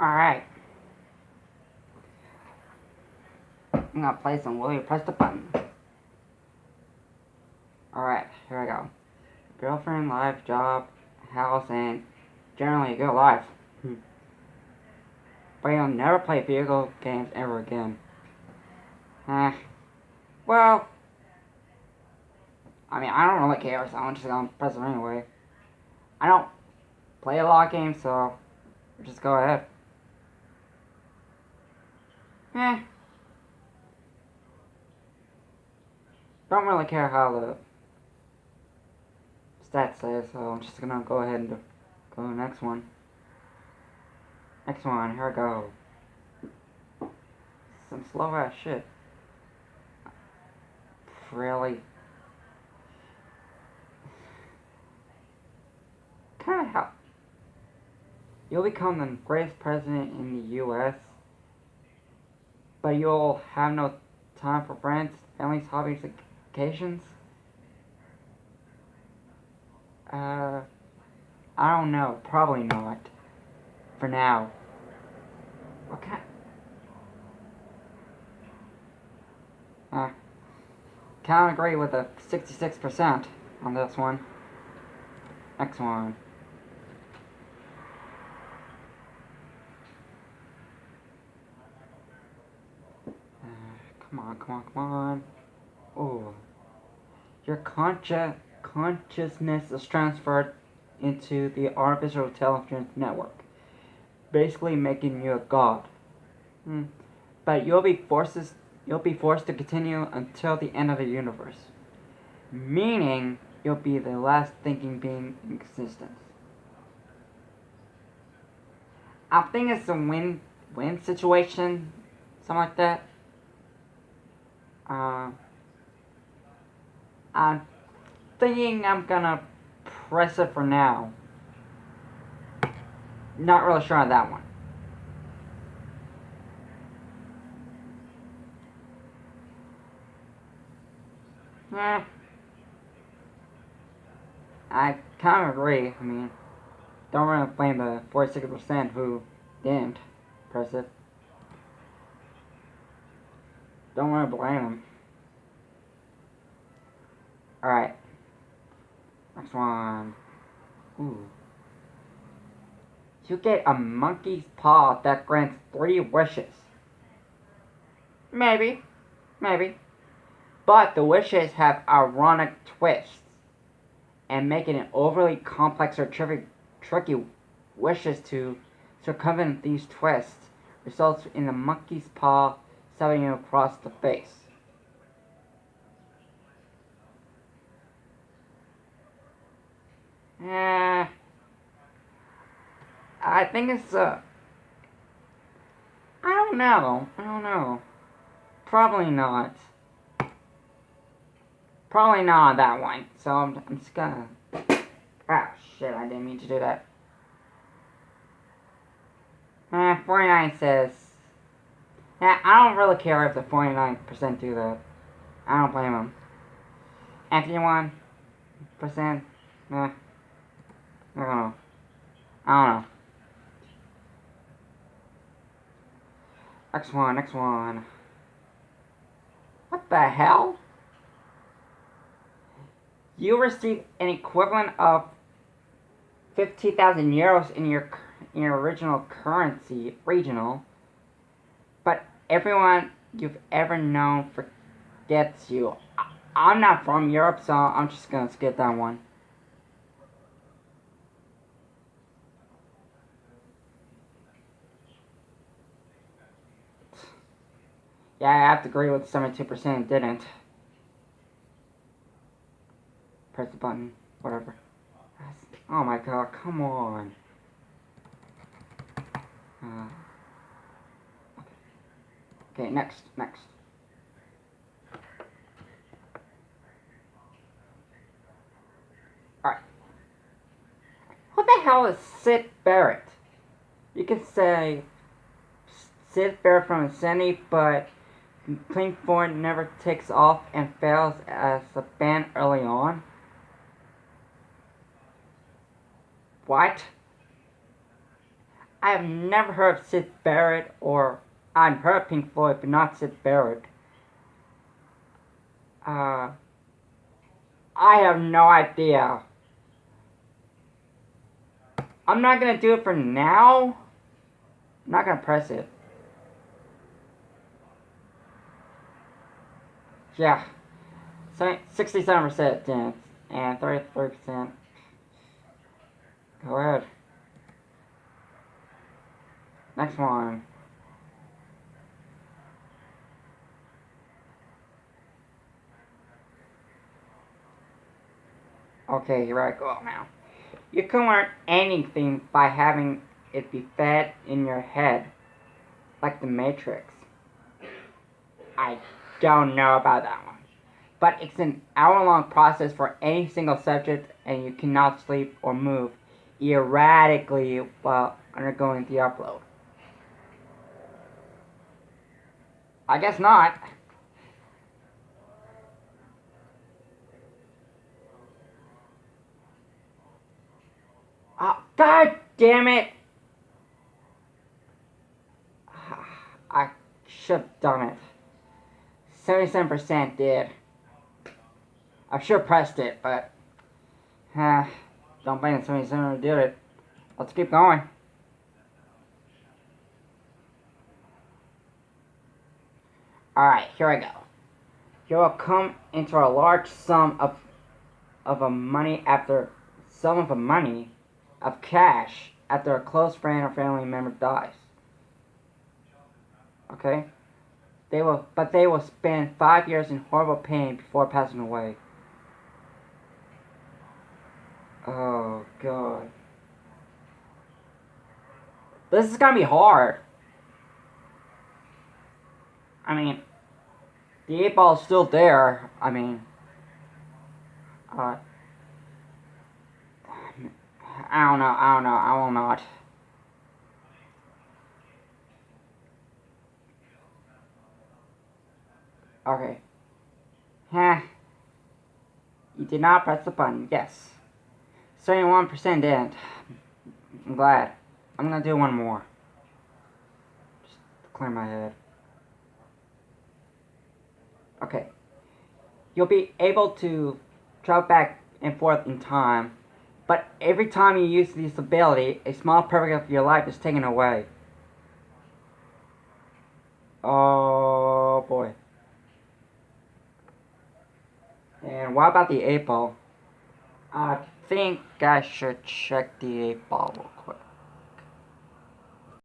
Alright. I'm gonna play some Will You Press the Button. Alright, here I go. Girlfriend, life, job, house, and generally a good life. But you'll never play video games ever again. Well, I mean, I don't really care, so I'm just gonna press it anyway. I don't play a lot of games, so just go ahead. Don't really care how the stats say, so I'm just gonna go ahead and go to the next one. Next one, here I go. Some slow ass shit. Really? Kinda how you'll become the greatest president in the US, but you'll have no time for friends, families, hobbies, occasions? I don't know. Probably not. For now. Okay. Can't agree with the 66% on this one. Next one. Come on, come on, come on. Oh. Your consciousness is transferred into the artificial intelligence network, basically making you a god. But you'll be forced to continue until the end of the universe, meaning you'll be the last thinking being in existence. I think it's a win-win situation, something like that. I'm thinking I'm gonna press it for now. Not really sure on that one. I kind of agree. I mean, don't really blame the 46% who didn't press it. Don't really blame them. Alright. Next one. Ooh. You get a monkey's paw that grants 3 wishes. Maybe. But the wishes have ironic twists, and making it overly complex or tricky wishes to circumvent these twists results in the monkey's paw stabbing you across the face. I think it's I don't know. Probably not. Probably not on that one. So I'm just gonna. Ah, shit! I didn't mean to do that. 49 says. I don't really care if the 49% do that. I don't blame them. And 51%, I don't know. Next one. What the hell? You receive an equivalent of 50,000 euros in your original currency, regional, but everyone you've ever known forgets you. I'm not from Europe, so I'm just gonna skip that one. Yeah, I have to agree with 72% didn't. Press the button, whatever. Oh my god, come on. Okay, next. Alright. What the hell is Sid Barrett? You can say Sid Barrett from Insanity, but Clean Ford never takes off and fails as a band early on. What? I have never heard of Syd Barrett, or I've heard of Pink Floyd, but not Syd Barrett. I have no idea. I'm not gonna do it for now. I'm not gonna press it. Yeah. 67% dance and 33%. Go ahead. Next one. Okay, here I go now. You can learn anything by having it be fed in your head, like the Matrix. I don't know about that one. But it's an hour-long process for any single subject, and you cannot sleep or move erratically while undergoing the upload. I guess not. Oh, God damn it! I should have done it. 77% did. I should have pressed it, but don't blame the 77 who did it. Let's keep going. Alright, here I go. You will come into a large sum of money of cash after a close friend or family member dies. Okay? They will spend 5 years in horrible pain before passing away. Oh God. This is gonna be hard. I mean, the 8 ball is still there. I mean, I don't know. I will not. Okay. You did not press the button. Yes. 71% didn't. I'm glad. I'm gonna do one more. Just to clear my head. Okay. You'll be able to travel back and forth in time, but every time you use this ability, a small part of your life is taken away. Oh boy. And what about the 8 ball? I think I should check the 8 ball.